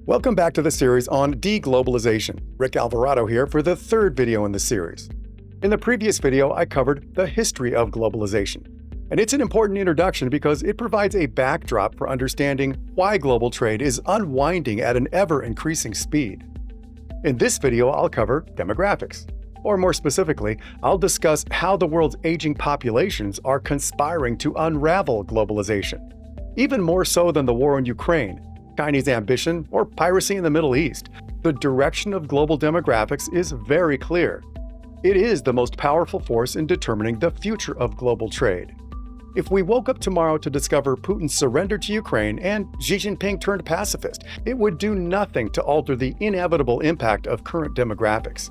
Welcome back to the series on deglobalization. Rick Alvarado here for the third video in the series. In the previous video, I covered the history of globalization. And it's an important introduction because it provides a backdrop for understanding why global trade is unwinding at an ever-increasing speed. In this video, I'll cover demographics. Or more specifically, I'll discuss how the world's aging populations are conspiring to unravel globalization. Even more so than the war in Ukraine, Chinese ambition, or piracy in the Middle East, the direction of global demographics is very clear. It is the most powerful force in determining the future of global trade. If we woke up tomorrow to discover Putin's surrender to Ukraine and Xi Jinping turned pacifist, it would do nothing to alter the inevitable impact of current demographics.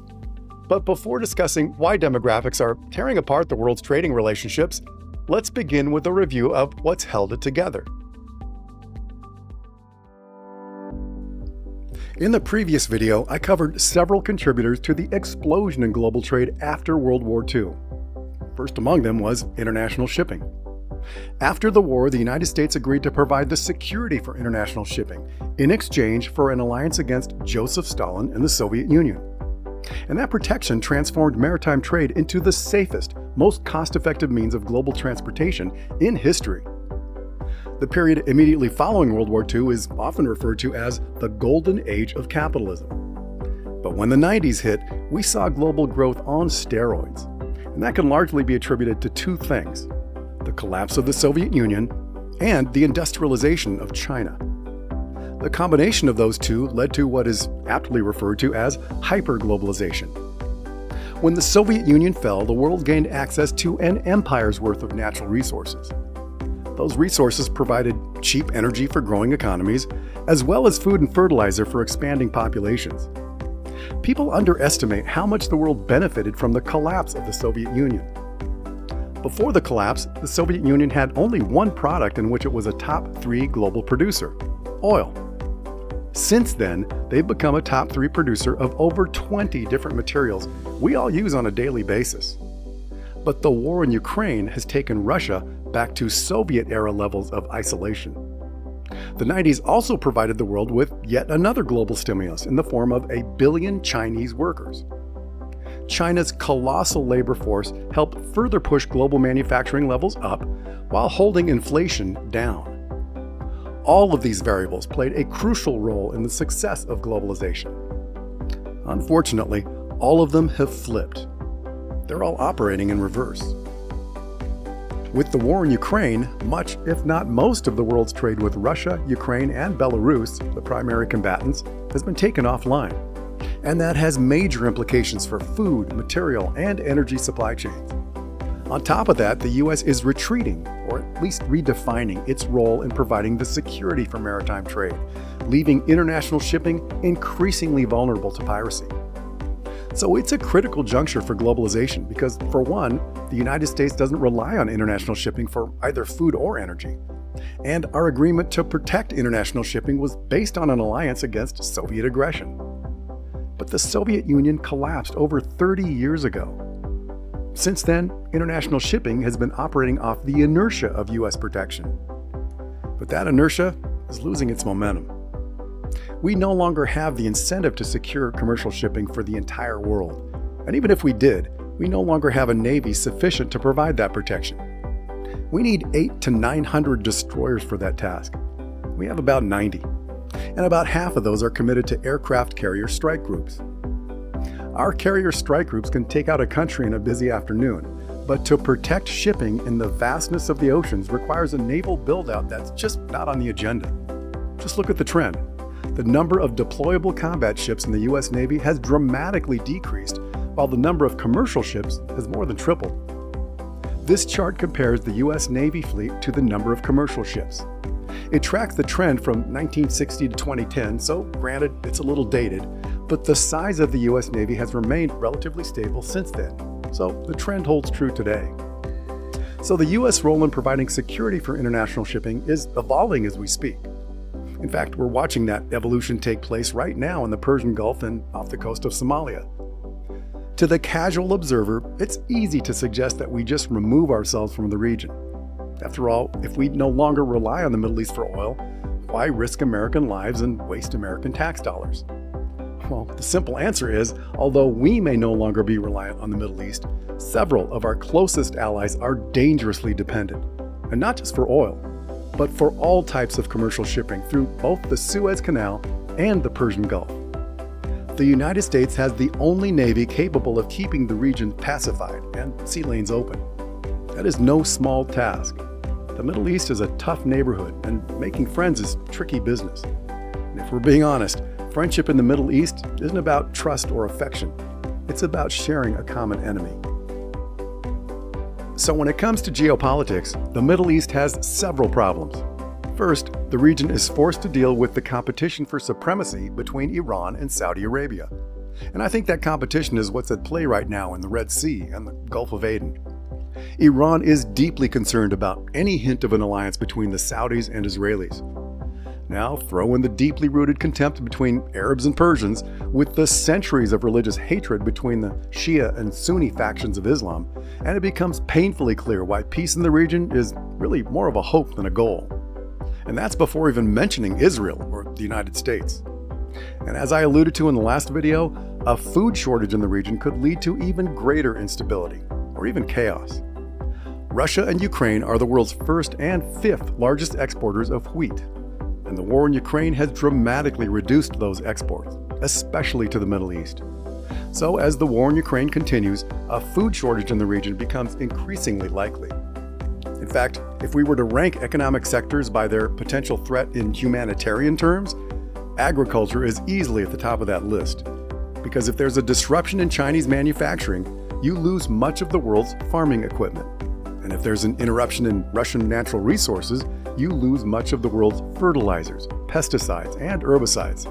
But before discussing why demographics are tearing apart the world's trading relationships, let's begin with a review of what's held it together. In the previous video, I covered several contributors to the explosion in global trade after World War II. First among them was international shipping. After the war, the United States agreed to provide the security for international shipping in exchange for an alliance against Joseph Stalin and the Soviet Union. And that protection transformed maritime trade into the safest, most cost-effective means of global transportation in history. The period immediately following World War II is often referred to as the golden age of capitalism. But when the 90s hit, we saw global growth on steroids. And that can largely be attributed to two things: the collapse of the Soviet Union and the industrialization of China. The combination of those two led to what is aptly referred to as hyperglobalization. When the Soviet Union fell, the world gained access to an empire's worth of natural resources. Those resources provided cheap energy for growing economies, as well as food and fertilizer for expanding populations. People underestimate how much the world benefited from the collapse of the Soviet Union. Before the collapse, the Soviet Union had only one product in which it was a top 3 global producer: oil. Since then, they've become a top 3 producer of over 20 different materials we all use on a daily basis. But the war in Ukraine has taken Russia back to Soviet-era levels of isolation. The 90s also provided the world with yet another global stimulus in the form of 1 billion Chinese workers. China's colossal labor force helped further push global manufacturing levels up while holding inflation down. All of these variables played a crucial role in the success of globalization. Unfortunately, all of them have flipped. They're all operating in reverse. With the war in Ukraine, much, if not most, of the world's trade with Russia, Ukraine, and Belarus, the primary combatants, has been taken offline. And that has major implications for food, material, and energy supply chains. On top of that, the U.S. is retreating, or at least redefining, its role in providing the security for maritime trade, leaving international shipping increasingly vulnerable to piracy. So it's a critical juncture for globalization because, for one, the United States doesn't rely on international shipping for either food or energy. And our agreement to protect international shipping was based on an alliance against Soviet aggression. But the Soviet Union collapsed over 30 years ago. Since then, international shipping has been operating off the inertia of U.S. protection. But that inertia is losing its momentum. We no longer have the incentive to secure commercial shipping for the entire world. And even if we did, we no longer have a navy sufficient to provide that protection. We need 800 to 900 destroyers for that task. We have about 90. And about half of those are committed to aircraft carrier strike groups. Our carrier strike groups can take out a country in a busy afternoon, but to protect shipping in the vastness of the oceans requires a naval build-out that's just not on the agenda. Just look at the trend. The number of deployable combat ships in the U.S. Navy has dramatically decreased, while the number of commercial ships has more than tripled. This chart compares the U.S. Navy fleet to the number of commercial ships. It tracks the trend from 1960 to 2010, so granted, it's a little dated, but the size of the U.S. Navy has remained relatively stable since then, so the trend holds true today. So the U.S. role in providing security for international shipping is evolving as we speak. In fact, we're watching that evolution take place right now in the Persian Gulf and off the coast of Somalia. To the casual observer, it's easy to suggest that we just remove ourselves from the region. After all, if we no longer rely on the Middle East for oil, Why risk American lives and waste American tax dollars? Well, the simple answer is, although we may no longer be reliant on the Middle East, several of our closest allies are dangerously dependent, and not just for oil, but for all types of commercial shipping through both the Suez Canal and the Persian Gulf. The United States has the only navy capable of keeping the region pacified and sea lanes open. That is no small task. The Middle East is a tough neighborhood, and making friends is tricky business. And if we're being honest, friendship in the Middle East isn't about trust or affection. It's about sharing a common enemy. So when it comes to geopolitics, the Middle East has several problems. First, the region is forced to deal with the competition for supremacy between Iran and Saudi Arabia. And I think that competition is what's at play right now in the Red Sea and the Gulf of Aden. Iran is deeply concerned about any hint of an alliance between the Saudis and Israelis. Now throw in the deeply rooted contempt between Arabs and Persians with the centuries of religious hatred between the Shia and Sunni factions of Islam, and it becomes painfully clear why peace in the region is really more of a hope than a goal. And that's before even mentioning Israel or the United States. And as I alluded to in the last video, a food shortage in the region could lead to even greater instability, or even chaos. Russia and Ukraine are the world's first and fifth largest exporters of wheat, and the war in Ukraine has dramatically reduced those exports, especially to the Middle East. So as the war in Ukraine continues, a food shortage in the region becomes increasingly likely. In fact, if we were to rank economic sectors by their potential threat in humanitarian terms, agriculture is easily at the top of that list. Because if there's a disruption in Chinese manufacturing, you lose much of the world's farming equipment. And if there's an interruption in Russian natural resources, you lose much of the world's fertilizers, pesticides, and herbicides.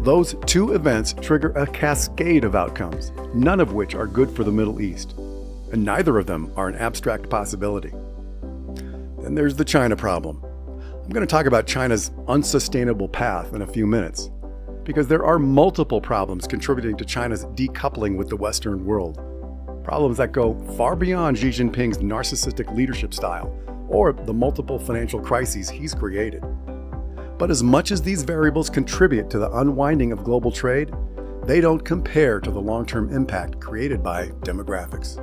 Those two events trigger a cascade of outcomes, none of which are good for the Middle East. And neither of them are an abstract possibility. Then there's the China problem. I'm going to talk about China's unsustainable path in a few minutes, because there are multiple problems contributing to China's decoupling with the Western world. Problems that go far beyond Xi Jinping's narcissistic leadership style or the multiple financial crises he's created. But as much as these variables contribute to the unwinding of global trade, they don't compare to the long-term impact created by demographics.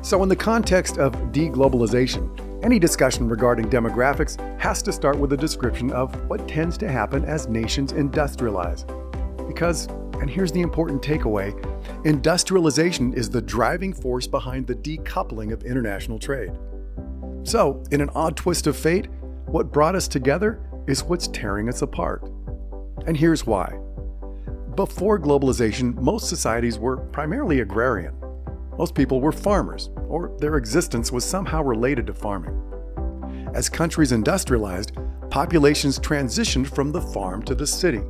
So in the context of deglobalization, any discussion regarding demographics has to start with a description of what tends to happen as nations industrialize. Because, and here's the important takeaway, industrialization is the driving force behind the decoupling of international trade. So, in an odd twist of fate, what brought us together is what's tearing us apart. And here's why. Before globalization, most societies were primarily agrarian. Most people were farmers, or their existence was somehow related to farming. As countries industrialized, populations transitioned from the farm to the city.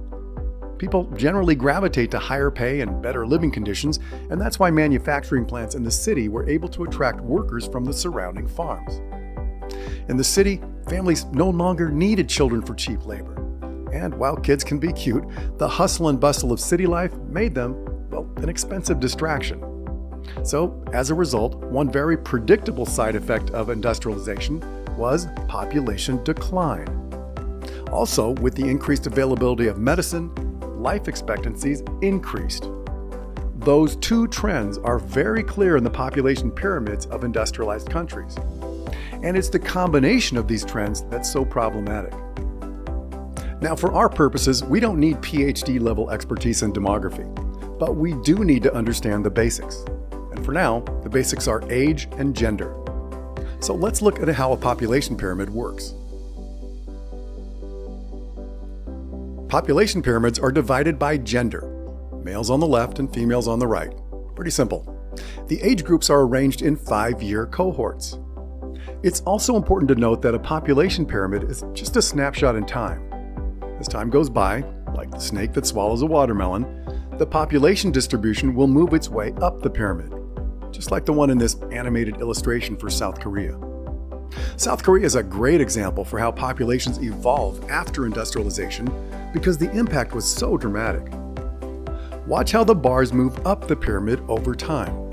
People generally gravitate to higher pay and better living conditions, and that's why manufacturing plants in the city were able to attract workers from the surrounding farms. In the city, families no longer needed children for cheap labor. And while kids can be cute, the hustle and bustle of city life made them, well, an expensive distraction. So, as a result, one very predictable side effect of industrialization was population decline. Also, with the increased availability of medicine, life expectancies increased. Those two trends are very clear in the population pyramids of industrialized countries. And it's the combination of these trends that's so problematic. Now, for our purposes, we don't need PhD-level expertise in demography, but we do need to understand the basics. And for now, the basics are age and gender. So let's look at how a population pyramid works. Population pyramids are divided by gender, males on the left and females on the right. Pretty simple. The age groups are arranged in 5-year cohorts. It's also important to note that a population pyramid is just a snapshot in time. As time goes by, like the snake that swallows a watermelon, the population distribution will move its way up the pyramid, just like the one in this animated illustration for South Korea. South Korea is a great example for how populations evolve after industrialization because the impact was so dramatic. Watch how the bars move up the pyramid over time.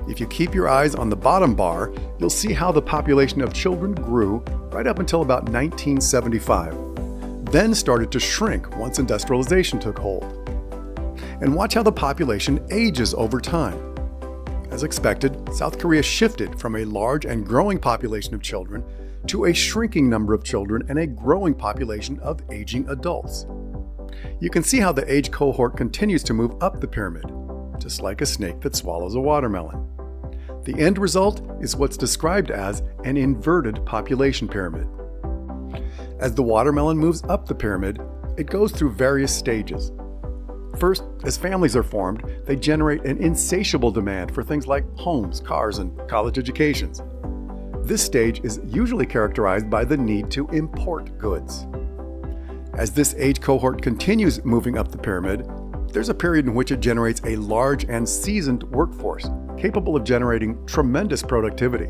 If you keep your eyes on the bottom bar, you'll see how the population of children grew right up until about 1975, then started to shrink once industrialization took hold. And watch how the population ages over time. As expected, South Korea shifted from a large and growing population of children to a shrinking number of children and a growing population of aging adults. You can see how the age cohort continues to move up the pyramid, just like a snake that swallows a watermelon. The end result is what's described as an inverted population pyramid. As the watermelon moves up the pyramid, it goes through various stages. First, as families are formed, they generate an insatiable demand for things like homes, cars, and college educations. This stage is usually characterized by the need to import goods. As this age cohort continues moving up the pyramid, there's a period in which it generates a large and seasoned workforce, capable of generating tremendous productivity.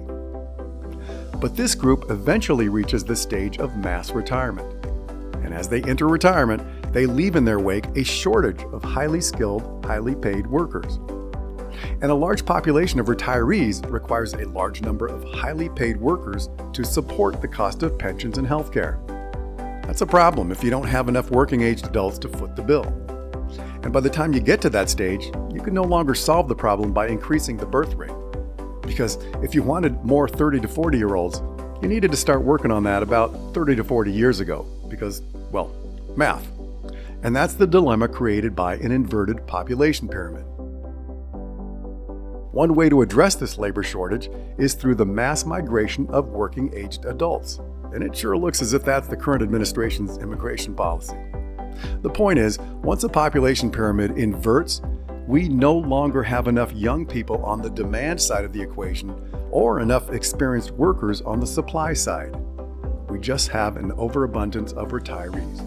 But this group eventually reaches the stage of mass retirement. And as they enter retirement, they leave in their wake a shortage of highly skilled, highly paid workers. And a large population of retirees requires a large number of highly paid workers to support the cost of pensions and healthcare. That's a problem if you don't have enough working-aged adults to foot the bill. And by the time you get to that stage, you can no longer solve the problem by increasing the birth rate. Because if you wanted more 30 to 40-year-olds, you needed to start working on that about 30 to 40 years ago because, well, math. And that's the dilemma created by an inverted population pyramid. One way to address this labor shortage is through the mass migration of working-aged adults. And it sure looks as if that's the current administration's immigration policy. The point is, once a population pyramid inverts, we no longer have enough young people on the demand side of the equation or enough experienced workers on the supply side. We just have an overabundance of retirees.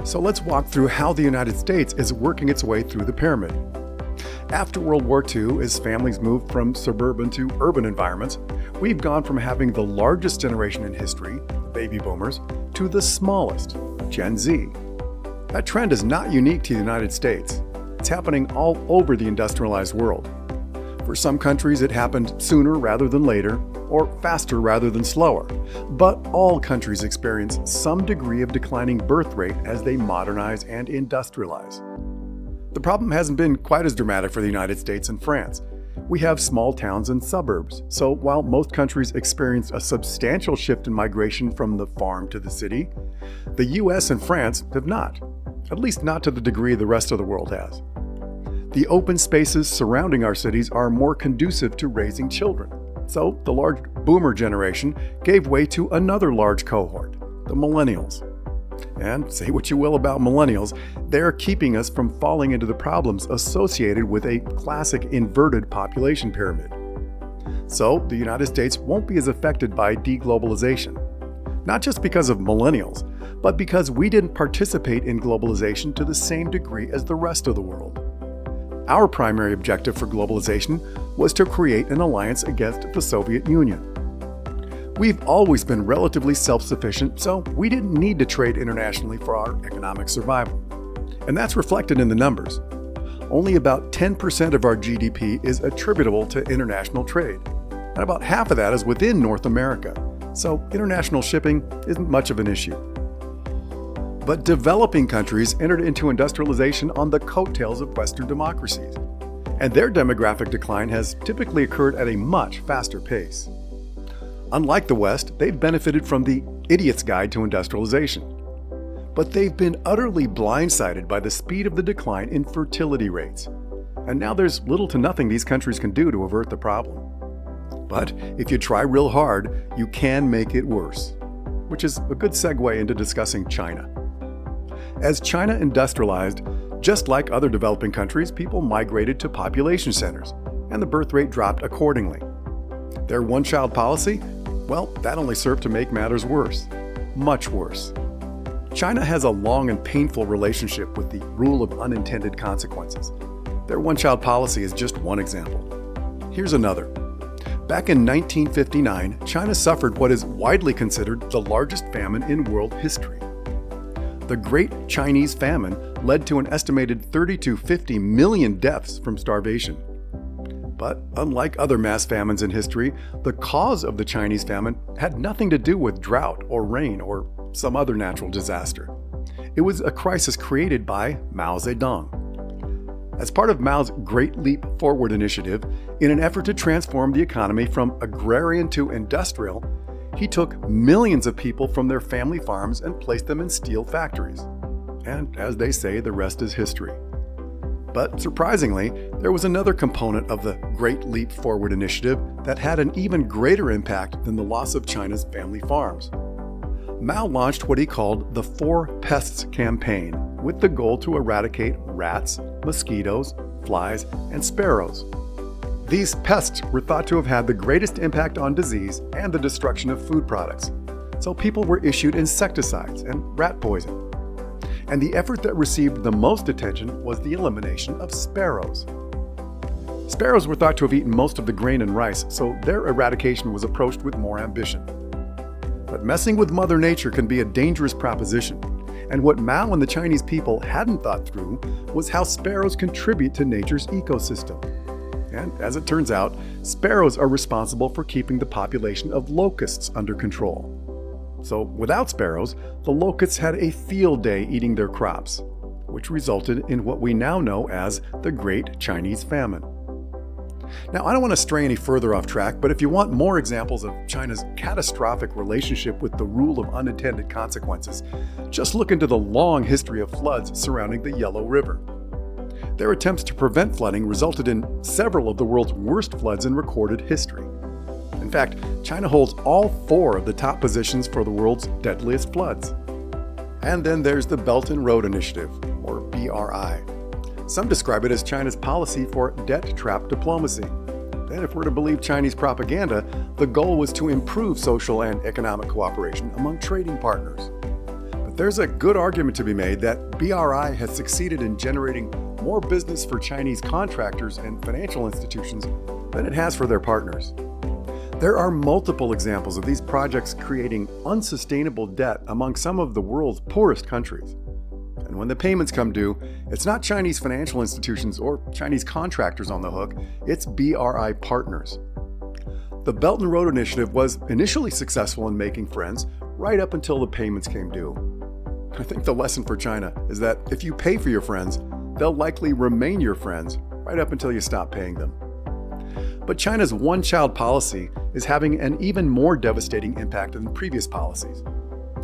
So let's walk through how the United States is working its way through the pyramid. After World War II, as families moved from suburban to urban environments, we've gone from having the largest generation in history, baby boomers, to the smallest, Gen Z. That trend is not unique to the United States. It's happening all over the industrialized world. For some countries, it happened sooner rather than later, or faster rather than slower. But all countries experience some degree of declining birth rate as they modernize and industrialize. The problem hasn't been quite as dramatic for the United States and France. We have small towns and suburbs, so while most countries experienced a substantial shift in migration from the farm to the city, the US and France have not, at least not to the degree the rest of the world has. The open spaces surrounding our cities are more conducive to raising children, so the large boomer generation gave way to another large cohort, the millennials. And say what you will about millennials, they're keeping us from falling into the problems associated with a classic inverted population pyramid. So the United States won't be as affected by deglobalization, not just because of millennials, but because we didn't participate in globalization to the same degree as the rest of the world. Our primary objective for globalization was to create an alliance against the Soviet Union. We've always been relatively self-sufficient, so we didn't need to trade internationally for our economic survival. And that's reflected in the numbers. Only about 10% of our GDP is attributable to international trade, and about half of that is within North America, so international shipping isn't much of an issue. But developing countries entered into industrialization on the coattails of Western democracies, and their demographic decline has typically occurred at a much faster pace. Unlike the West, they've benefited from the idiot's guide to industrialization. But they've been utterly blindsided by the speed of the decline in fertility rates. And now there's little to nothing these countries can do to avert the problem. But if you try real hard, you can make it worse. Which is a good segue into discussing China. As China industrialized, just like other developing countries, people migrated to population centers, and the birth rate dropped accordingly. Their one-child policy? Well, that only served to make matters worse. Much worse. China has a long and painful relationship with the rule of unintended consequences. Their one-child policy is just one example. Here's another. Back in 1959, China suffered what is widely considered the largest famine in world history. The Great Chinese Famine led to an estimated 30 to 50 million deaths from starvation. But unlike other mass famines in history, the cause of the Chinese famine had nothing to do with drought or rain or some other natural disaster. It was a crisis created by Mao Zedong. As part of Mao's Great Leap Forward initiative, in an effort to transform the economy from agrarian to industrial, he took millions of people from their family farms and placed them in steel factories. And as they say, the rest is history. But surprisingly, there was another component of the Great Leap Forward initiative that had an even greater impact than the loss of China's family farms. Mao launched what he called the Four Pests campaign, with the goal to eradicate rats, mosquitoes, flies, and sparrows. These pests were thought to have had the greatest impact on disease and the destruction of food products, so people were issued insecticides and rat poison. And the effort that received the most attention was the elimination of sparrows. Sparrows were thought to have eaten most of the grain and rice, so their eradication was approached with more ambition. But messing with Mother Nature can be a dangerous proposition, and what Mao and the Chinese people hadn't thought through was how sparrows contribute to nature's ecosystem. And as it turns out, sparrows are responsible for keeping the population of locusts under control. So without sparrows, the locusts had a field day eating their crops, which resulted in what we now know as the Great Chinese Famine. Now, I don't want to stray any further off track, but if you want more examples of China's catastrophic relationship with the rule of unintended consequences, just look into the long history of floods surrounding the Yellow River. Their attempts to prevent flooding resulted in several of the world's worst floods in recorded history. In fact, China holds all 4 of the top positions for the world's deadliest floods. And then there's the Belt and Road Initiative, or BRI. Some describe it as China's policy for debt trap diplomacy. And if we're to believe Chinese propaganda, the goal was to improve social and economic cooperation among trading partners. But there's a good argument to be made that BRI has succeeded in generating more business for Chinese contractors and financial institutions than it has for their partners. There are multiple examples of these projects creating unsustainable debt among some of the world's poorest countries. And when the payments come due, it's not Chinese financial institutions or Chinese contractors on the hook, it's BRI partners. The Belt and Road Initiative was initially successful in making friends right up until the payments came due. I think the lesson for China is that if you pay for your friends, they'll likely remain your friends right up until you stop paying them. But China's one-child policy is having an even more devastating impact than previous policies.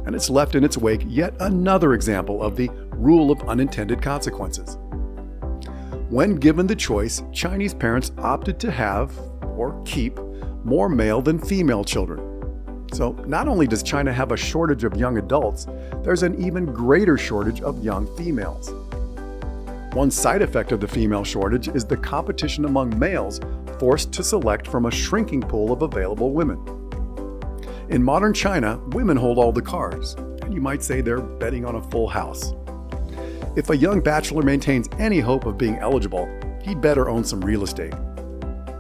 And it's left in its wake yet another example of the rule of unintended consequences. When given the choice, Chinese parents opted to have, or keep, more male than female children. So not only does China have a shortage of young adults, there's an even greater shortage of young females. One side effect of the female shortage is the competition among males forced to select from a shrinking pool of available women. In modern China, women hold all the cards, and you might say they're betting on a full house. If a young bachelor maintains any hope of being eligible, he'd better own some real estate.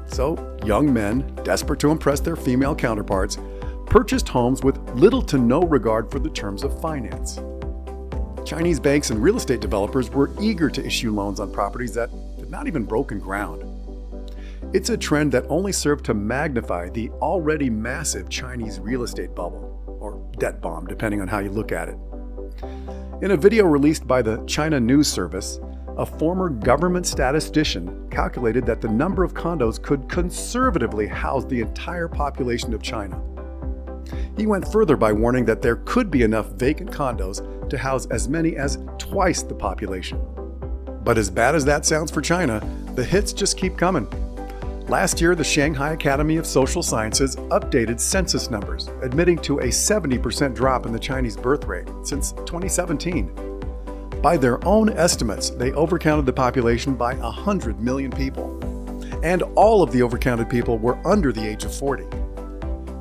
So, young men, desperate to impress their female counterparts, purchased homes with little to no regard for the terms of finance. Chinese banks and real estate developers were eager to issue loans on properties that had not even broken ground. It's a trend that only served to magnify the already massive Chinese real estate bubble, or debt bomb, depending on how you look at it. In a video released by the China News Service, a former government statistician calculated that the number of condos could conservatively house the entire population of China. He went further by warning that there could be enough vacant condos to house as many as twice the population. But as bad as that sounds for China, the hits just keep coming. Last year, the Shanghai Academy of Social Sciences updated census numbers, admitting to a 70% drop in the Chinese birth rate since 2017. By their own estimates, they overcounted the population by 100 million people. And all of the overcounted people were under the age of 40.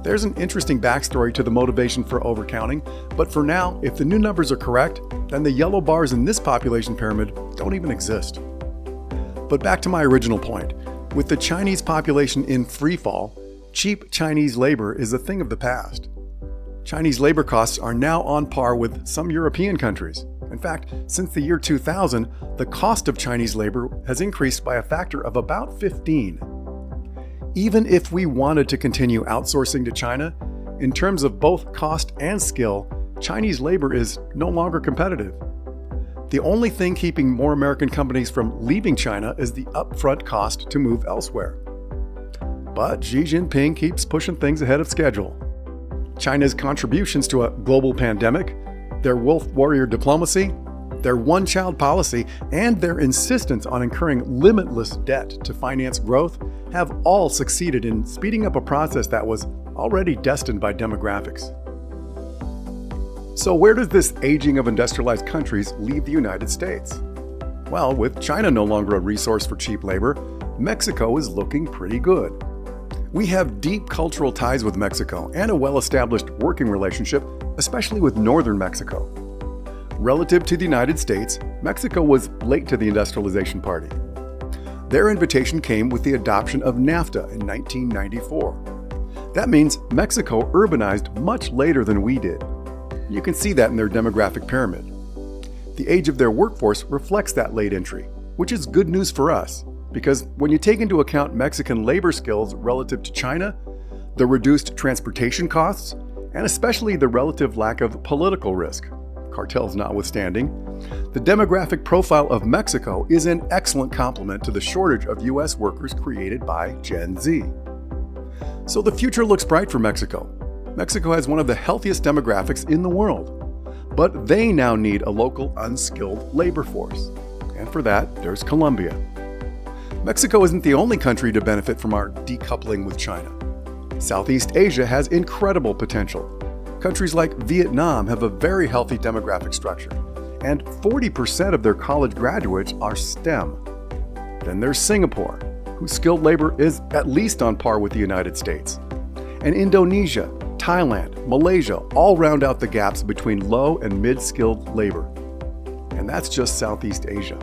There's an interesting backstory to the motivation for overcounting, but for now, if the new numbers are correct, then the yellow bars in this population pyramid don't even exist. But back to my original point. With the Chinese population in freefall, cheap Chinese labor is a thing of the past. Chinese labor costs are now on par with some European countries. In fact, since the year 2000, the cost of Chinese labor has increased by a factor of about 15. Even if we wanted to continue outsourcing to China, in terms of both cost and skill, Chinese labor is no longer competitive. The only thing keeping more American companies from leaving China is the upfront cost to move elsewhere. But Xi Jinping keeps pushing things ahead of schedule. China's contributions to a global pandemic, their wolf warrior diplomacy, their one-child policy, and their insistence on incurring limitless debt to finance growth have all succeeded in speeding up a process that was already destined by demographics. So where does this aging of industrialized countries leave the United States? Well, with China no longer a resource for cheap labor, Mexico is looking pretty good. We have deep cultural ties with Mexico and a well-established working relationship, especially with northern Mexico. Relative to the United States, Mexico was late to the industrialization party. Their invitation came with the adoption of NAFTA in 1994. That means Mexico urbanized much later than we did. You can see that in their demographic pyramid. The age of their workforce reflects that late entry, which is good news for us, because when you take into account Mexican labor skills relative to China, the reduced transportation costs, and especially the relative lack of political risk, cartels notwithstanding, the demographic profile of Mexico is an excellent complement to the shortage of U.S. workers created by Gen Z. So the future looks bright for Mexico. Mexico has one of the healthiest demographics in the world, but they now need a local unskilled labor force. And for that, there's Colombia. Mexico isn't the only country to benefit from our decoupling with China. Southeast Asia has incredible potential. Countries like Vietnam have a very healthy demographic structure, and 40% of their college graduates are STEM. Then there's Singapore, whose skilled labor is at least on par with the United States. And Indonesia, Thailand, Malaysia all round out the gaps between low and mid-skilled labor. And that's just Southeast Asia.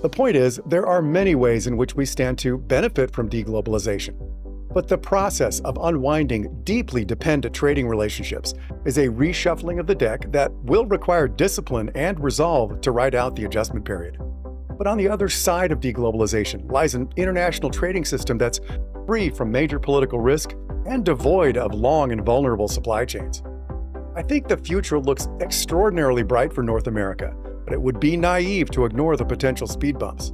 The point is, there are many ways in which we stand to benefit from deglobalization. But the process of unwinding deeply dependent trading relationships is a reshuffling of the deck that will require discipline and resolve to ride out the adjustment period. But on the other side of deglobalization lies an international trading system that's free from major political risk and devoid of long and vulnerable supply chains. I think the future looks extraordinarily bright for North America, but it would be naive to ignore the potential speed bumps.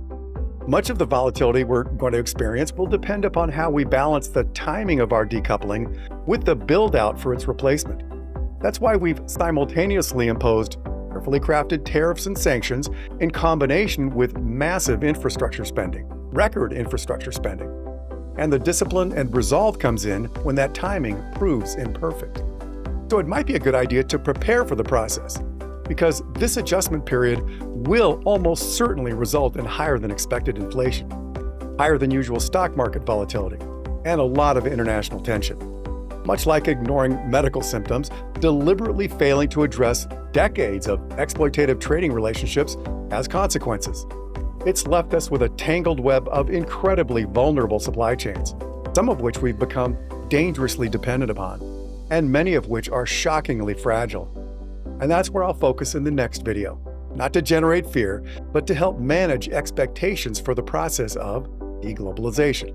Much of the volatility we're going to experience will depend upon how we balance the timing of our decoupling with the build-out for its replacement. That's why we've simultaneously imposed carefully crafted tariffs and sanctions in combination with massive infrastructure spending, record infrastructure spending. And the discipline and resolve comes in when that timing proves imperfect. So it might be a good idea to prepare for the process, because this adjustment period will almost certainly result in higher than expected inflation, higher than usual stock market volatility, and a lot of international tension. Much like ignoring medical symptoms, deliberately failing to address decades of exploitative trading relationships has consequences. It's left us with a tangled web of incredibly vulnerable supply chains, some of which we've become dangerously dependent upon, and many of which are shockingly fragile. And that's where I'll focus in the next video, not to generate fear, but to help manage expectations for the process of deglobalization.